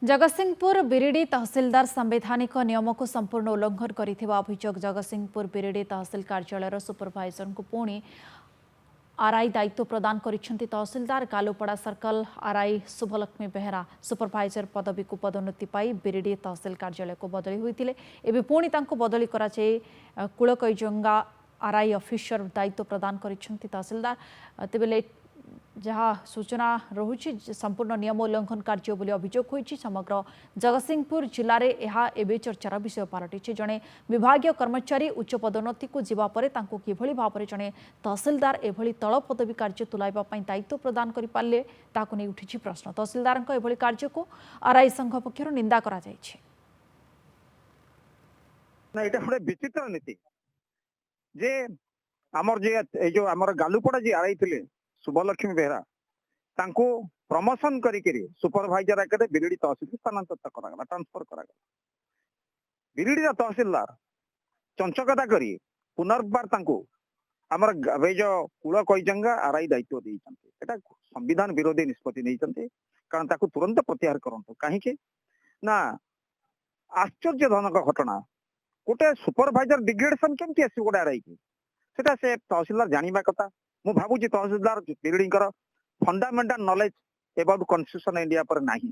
जगतसिंहपुर बिरिडी तहसिलदार संवैधानिक नियम को संपूर्ण उल्लंघन करथिबा अभियोग जगतसिंहपुर बिरिडी तहसिल कार्यालय सुपरभाइजर को पुणी आरआई दायित्व प्रदान करिसेंति तहसिलदार Kalupada circle RI Subhalakshmi Behera supervisor पदवी को पदोन्नति पाई बिरिडी तहसिल कार्यालय को बदली होइतिले एबे पुणी तांको बदली कराଯାଇ कुलकैजंगा आरआई ऑफिसर दायित्व प्रदान करिसेंति तहसिलदार तेबेले जहाँ सूचना रहुछि संपूर्ण नियम उल्लंघन कार्य बोली अभियोग होइछि। समग्र जगतसिंहपुर जिले में यह एवं चर्चार विषय पलटि जड़े विभागीय कर्मचारी उच्च पदोन्नति को जीवा परे तांको किभଳି भाव जड़े तहसिलदार एभली तल पदवी कार्य तुलाइबा पई दायित्व प्रदान करि पारले ताकु नै उठिछि प्रश्न। तहसिलदार एभली कार्य को आरआई संघ पक्षर निंदा करा जायछि। ना एटा गोटे विचित्र नीति जे आमर जे जो आमर गालुपड़ा जी आरआई थिले शुभलक्ष्मी बेहरा तांको प्रमोशन करिके सुपरभाइजर आके बिरिडी तहसील स्थानांतरित करागला ट्रांसफर करागला। बिरिडी तहसीलदार चंचकता करी पुनर्बार तांको आमर जो कुल कैजंगा आरआई दायित्व देइछन्ते एटा संविधान विरोधी निष्पत्ति नेइछन्ते कारण ताको तुरंत प्रत्याहार करंतु काहेकि ना आश्चर्यजनक घटना गोटे सुपरभाइजर डिग्रेडेशन केमती आसी गोटे आरआई की सेटा से तहसीलदार जानिबा कथा। मु भाबुची तहसीलदार बिरिडीकर fundamental knowledge about constitution India पर नाही।